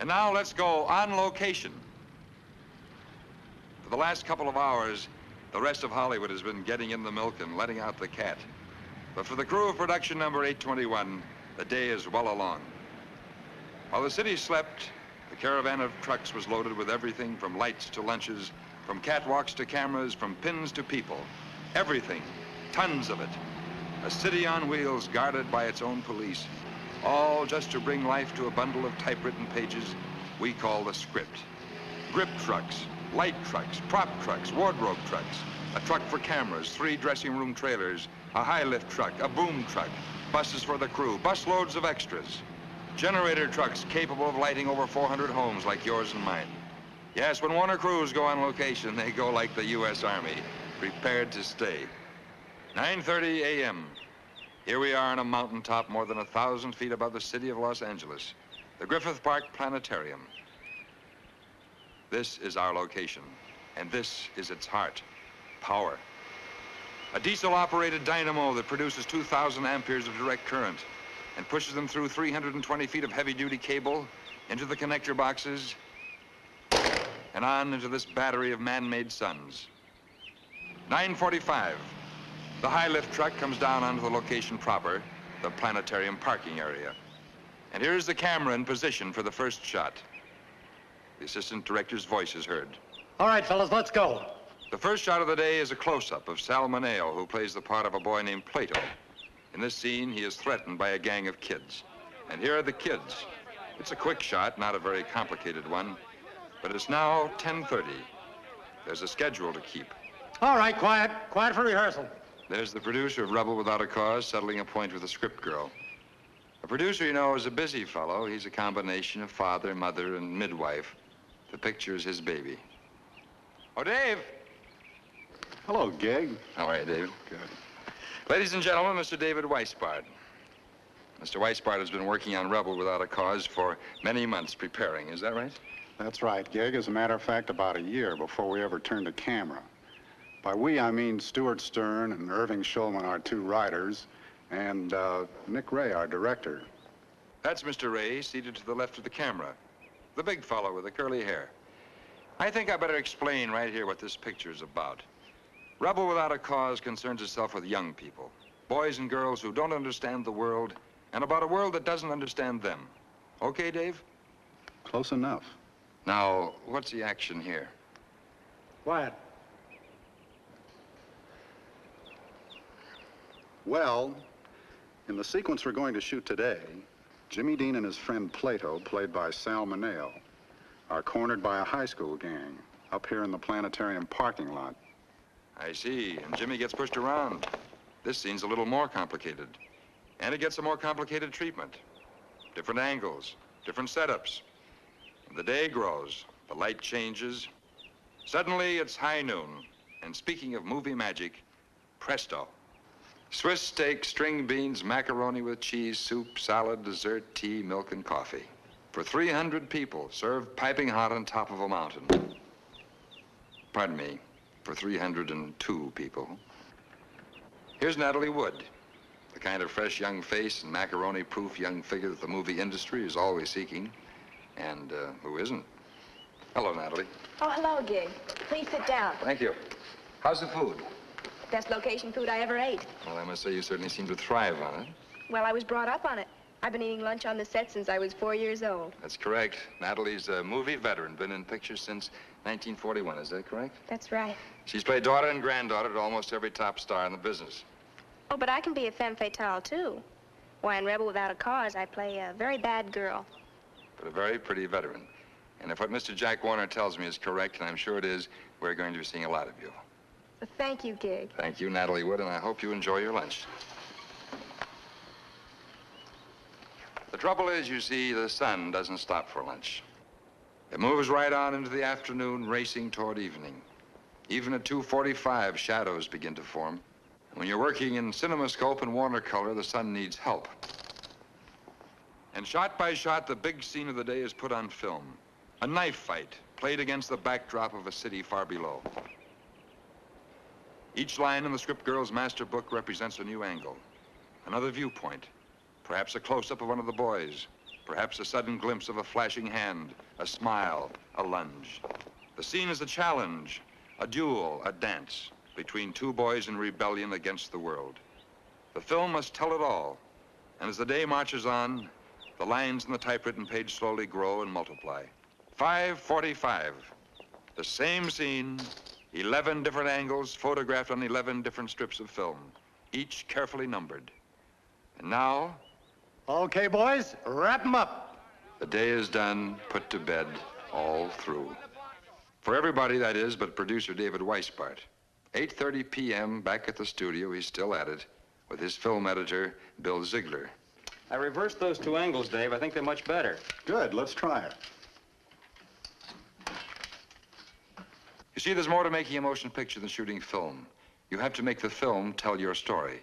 And now let's go on location. For the last couple of hours, the rest of Hollywood has been getting in the milk and letting out the cat. But for the crew of production number 821, the day is well along. While the city slept, the caravan of trucks was loaded with everything from lights to lunches, from catwalks to cameras, from pins to people. Everything, tons of it. A city on wheels guarded by its own police, all just to bring life to a bundle of typewritten pages we call the script. Grip trucks, light trucks, prop trucks, wardrobe trucks, a truck for cameras, 3 dressing room trailers, a high-lift truck, a boom truck, buses for the crew, busloads of extras, generator trucks capable of lighting over 400 homes like yours and mine. Yes, when Warner crews go on location, they go like the U.S. Army, prepared to stay. 9:30 a.m. Here we are on a mountaintop more than 1,000 feet above the city of Los Angeles, the Griffith Park Planetarium. This is our location, and this is its heart, power. A diesel-operated dynamo that produces 2,000 amperes of direct current and pushes them through 320 feet of heavy-duty cable into the connector boxes and on into this battery of man-made suns. 9:45. The high-lift truck comes down onto the location proper, the planetarium parking area. And here's the camera in position for the first shot. The assistant director's voice is heard. All right, fellas, let's go. The first shot of the day is a close-up of Sal Mineo, who plays the part of a boy named Plato. In this scene, he is threatened by a gang of kids. And here are the kids. It's a quick shot, not a very complicated one, but it's now 10:30. There's a schedule to keep. All right, quiet. Quiet for rehearsal. There's the producer of Rebel Without a Cause settling a point with a script girl. A producer, you know, is a busy fellow. He's a combination of father, mother, and midwife. The picture is his baby. Oh, Dave. Hello, Gig. How are you, David? Good. Ladies and gentlemen, Mr. David Weisbard. Mr. Weisbard has been working on Rebel Without a Cause for many months preparing. Is that right? That's right, Gig. As a matter of fact, about a year before we ever turned to camera. By we, I mean Stuart Stern and Irving Shulman, our 2 writers, and Nick Ray, our director. That's Mr. Ray, seated to the left of the camera. The big fellow with the curly hair. I think I better explain right here what this picture's about. Rebel Without a Cause concerns itself with young people, boys and girls who don't understand the world, and about a world that doesn't understand them. Okay, Dave? Close enough. Now, what's the action here? Quiet. Well, in the sequence we're going to shoot today, Jimmy Dean and his friend Plato, played by Sal Mineo, are cornered by a high school gang up here in the planetarium parking lot. I see, and Jimmy gets pushed around. This scene's a little more complicated. And it gets a more complicated treatment. Different angles, different setups. And the day grows, the light changes. Suddenly, it's high noon. And speaking of movie magic, presto. Swiss steak, string beans, macaroni with cheese, soup, salad, dessert, tea, milk, and coffee. For 300 people, served piping hot on top of a mountain. Pardon me, for 302 people. Here's Natalie Wood, the kind of fresh young face and macaroni-proof young figure that the movie industry is always seeking. And who isn't? Hello, Natalie. Oh, hello, Gig. Please sit down. Thank you. How's the food? Best location food I ever ate. Well, I must say you certainly seem to thrive on it. Well, I was brought up on it. I've been eating lunch on the set since I was 4 years old. That's correct. Natalie's a movie veteran, been in pictures since 1941. Is that correct? That's right. She's played daughter and granddaughter to almost every top star in the business. Oh, but I can be a femme fatale, too. Why, in Rebel Without a Cause, I play a very bad girl. But a very pretty veteran. And if what Mr. Jack Warner tells me is correct, and I'm sure it is, we're going to be seeing a lot of you. Well, thank you, Gig. Thank you, Natalie Wood, and I hope you enjoy your lunch. The trouble is, you see, the sun doesn't stop for lunch. It moves right on into the afternoon, racing toward evening. Even at 2:45, shadows begin to form. And when you're working in CinemaScope and Warner Color, the sun needs help. And shot by shot, the big scene of the day is put on film. A knife fight played against the backdrop of a city far below. Each line in the script girl's master book represents a new angle, another viewpoint, perhaps a close-up of one of the boys, Perhaps a sudden glimpse of a flashing hand, a smile, a lunge. The scene is a challenge, a duel, a dance between two boys in rebellion against the world. The film must tell it all. And as the day marches on, the lines on the typewritten page slowly grow and multiply. 5:45. The same scene, 11 different angles photographed on 11 different strips of film, each carefully numbered. And now, Okay, boys, wrap 'em up. the day is done, put to bed, all through. For everybody, that is, but producer David Weisbart. 8:30 p.m., back at the studio, he's still at it, with his film editor, Bill Ziegler. I reversed those two angles, Dave. I think they're much better. Good, let's try it. You see, there's more to making a motion picture than shooting film. You have to make the film tell your story.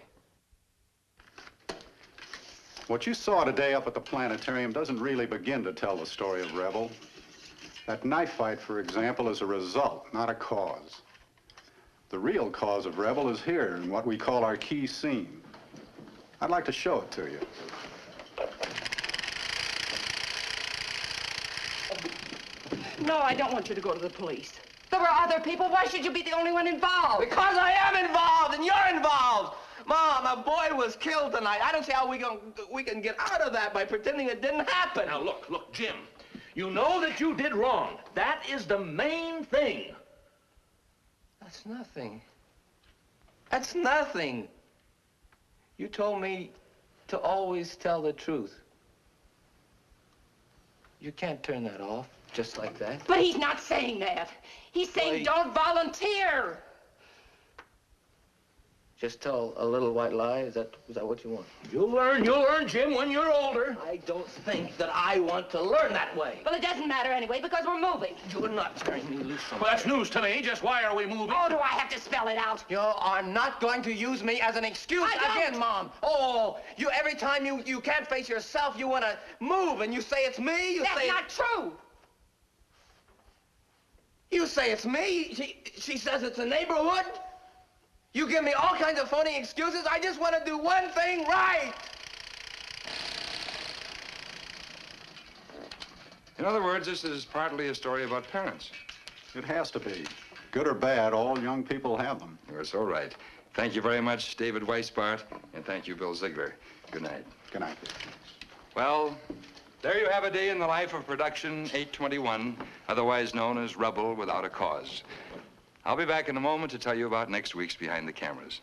What you saw today up at the planetarium doesn't really begin to tell the story of Rebel. That knife fight, for example, is a result, not a cause. The real cause of Rebel is here in what we call our key scene. I'd like to show it to you. No, I don't want you to go to the police. There were other people. Why should you be the only one involved? Because I am involved and you're involved. Mom, a boy was killed tonight. I don't see how we can get out of that by pretending it didn't happen. Now, look, Jim. You know that you did wrong. That is the main thing. That's nothing. That's nothing. You told me to always tell the truth. You can't turn that off just like that. But he's not saying that. He's saying don't volunteer. Just tell a little white lie? Is that what you want? You'll learn, Jim, when you're older. I don't think that I want to learn that way. Well, it doesn't matter anyway because we're moving. You're not turning me loose from Well, that's news to me. Just why are we moving? Oh, do I have to spell it out? You are not going to use me as an excuse I don't. again, Mom. Oh, every time you can't face yourself, you want to move and you say it's me. That's not true. You say it's me. She says it's the neighborhood. You give me all kinds of phony excuses. I just want to do one thing right. In other words, this is partly a story about parents. It has to be. Good or bad, all young people have them. You're so right. Thank you very much, David Weisbart, and thank you, Bill Ziegler. Good night. Good night. Well, there you have a day in the life of Production 821, otherwise known as Rebel Without a Cause. I'll be back in a moment to tell you about next week's Behind the Cameras.